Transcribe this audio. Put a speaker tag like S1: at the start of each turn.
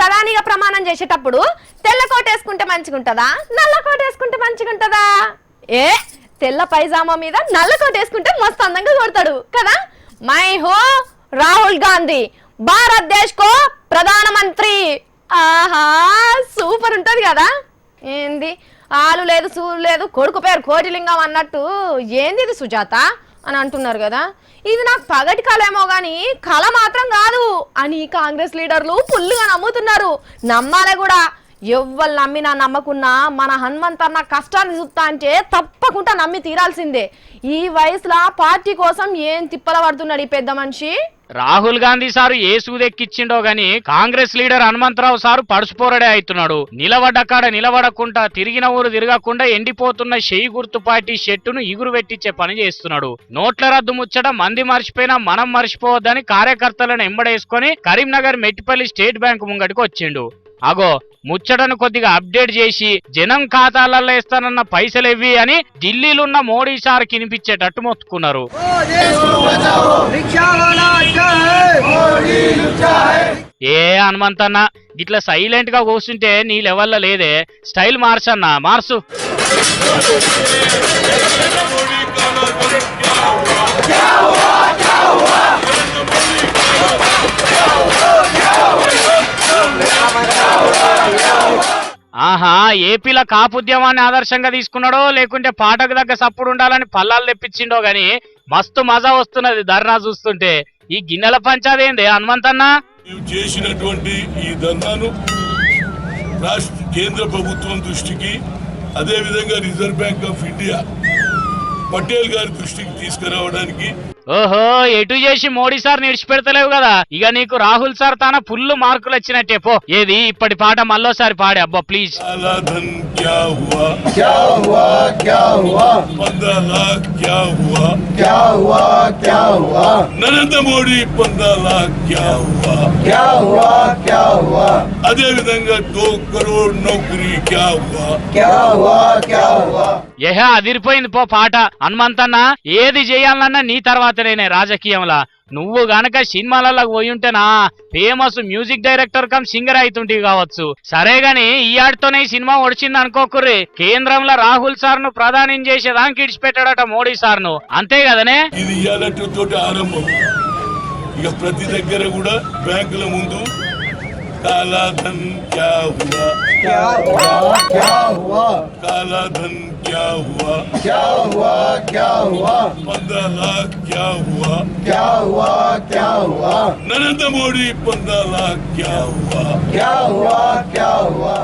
S1: ప్రధానిగా ప్రమాణం చేసేటప్పుడు తెల్ల కోట్ వేసుకుంటే మంచిగుంటదా నల్ల కోట్ వేసుకుంటే మంచిగుంటదా? తెల్ల పైజామా మీద నల్ల కోట్ వేసుకుంటే మస్తు అందంగా కొడతాడు కదా. మై హో రాహుల్ గాంధీ, భారత్ దేశ్ కో ప్రధానమంత్రి. ఆహా సూపర్ ఉంటది కదా. ఏంది ఆలు లేదు సూలు లేదు, కొడుకు పేరు కోటిలింగం అన్నట్టు ఏంది ఇది సుజాత అని అంటున్నారు కదా. ఇది నాకు పగటి కళేమో గాని కళ మాత్రం కాదు అని కాంగ్రెస్ లీడర్లు ఫుల్లుగా నమ్ముతున్నారు. నమ్మాలే కూడా. ఎవ్వరు నమ్మినా నమ్మకున్నా మన హనుమంతన్న కష్టాన్ని చూస్తా అంటే తప్పకుండా నమ్మి తీరాల్సిందే. ఈ వయసులో పార్టీ కోసం ఏం తిప్పల పడుతున్నాడు ఈ పెద్ద మనిషి.
S2: రాహుల్ గాంధీ సారు ఏ సూదెక్కిచ్చిండో గాని కాంగ్రెస్ లీడర్ హనుమంతరావు సారు పడుచుపోరడే అవుతున్నాడు. నిలబడ్డ కాడ నిలబడకుండా, తిరిగిన ఊరు తిరగకుండా ఎండిపోతున్న షెయి గుర్తు పార్టీ షెట్టును ఇగురు పెట్టించే పని చేస్తున్నాడు. నోట్ల రద్దు ముచ్చట మంది మర్చిపోయినా మనం మర్చిపోవద్దని కార్యకర్తలను ఎంబడేసుకొని కరీంనగర్ మెట్టిపల్లి స్టేట్ బ్యాంక్ ముంగటికి వచ్చిండు. అగో ముచ్చటను కొద్దిగా అప్డేట్ చేసి జనం ఖాతాలలో వేస్తానన్న పైసలు ఇవ్వి అని ఢిల్లీలున్న మోడీ సార్ కినిపించేటట్టు మొత్తుకున్నారు. ఏ హనుమంతన్న ఇట్లా సైలెంట్ గా కూర్చుంటే నీ లెవెల్లో లేదే, స్టైల్ మార్చన్నా మార్చు. ఆహా ఏపీలో కాపుద్యమాన్ని ఆదర్శంగా తీసుకున్నాడో లేకుంటే పాటకు దగ్గ సప్పుడు ఉండాలని పల్లాలు తెప్పించిండో గాని మస్తు మజా వస్తున్నది ధర్నా చూస్తుంటే. ఈ గిన్నెల పంచాదేంది హనుమంతన్న?
S3: చేసినటువంటి ఈ ధర్నాను కేంద్ర ప్రభుత్వం దృష్టికి, అదే విధంగా reserve bank of India Patel గారి దృష్టికి తీసుకురావడానికి.
S2: ఓహో ఎటు చేసి మోడీ సార్ నిడిచిపెడతలేవు కదా. ఇక నీకు రాహుల్ సార్ తన ఫుల్ మార్కులు వచ్చినట్టే పో. ఏది ఇప్పటి పాట మళ్ళోసారి పాడే అబ్బా ప్లీజ్.
S3: నరేంద్ర మోడీ 15 लाख అదే విధంగా 2 करोड़ नौकरी
S2: ఏహా అదిరిపోయింది పో పాట. హనుమంతన్న ఏది చేయాలన్నా నీ తర్వాతనే రాజకీయంలా. నువ్వు గనక సినిమాలలో పోయి ఉంటేనా famous music director cum singer అవుతుంటివి కావచ్చు. సరే గాని ఈ ఆడితోనే ఈ సినిమా ఒడిచింది అనుకోకుర్రి. కేంద్రంలో రాహుల్ సార్ ను ప్రధానం చేసేదానికి ఇడిచిపెట్టాడట మోడీ సార్ ను, అంతే కదనే.
S3: ఇది ఇయాలతోటి ఆరంభం. ఇక ప్రతి దగ్గర కూడా బ్యాంకుల ముందు काला धन क्या हुआ, क्या हुआ, क्या हुआ, काला धन क्या हुआ, क्या हुआ, क्या हुआ, 15 लाख क्या हुआ, क्या हुआ, क्या हुआ, नरेंद्र मोदी 15 लाख क्या हुआ, क्या हुआ, क्या हुआ.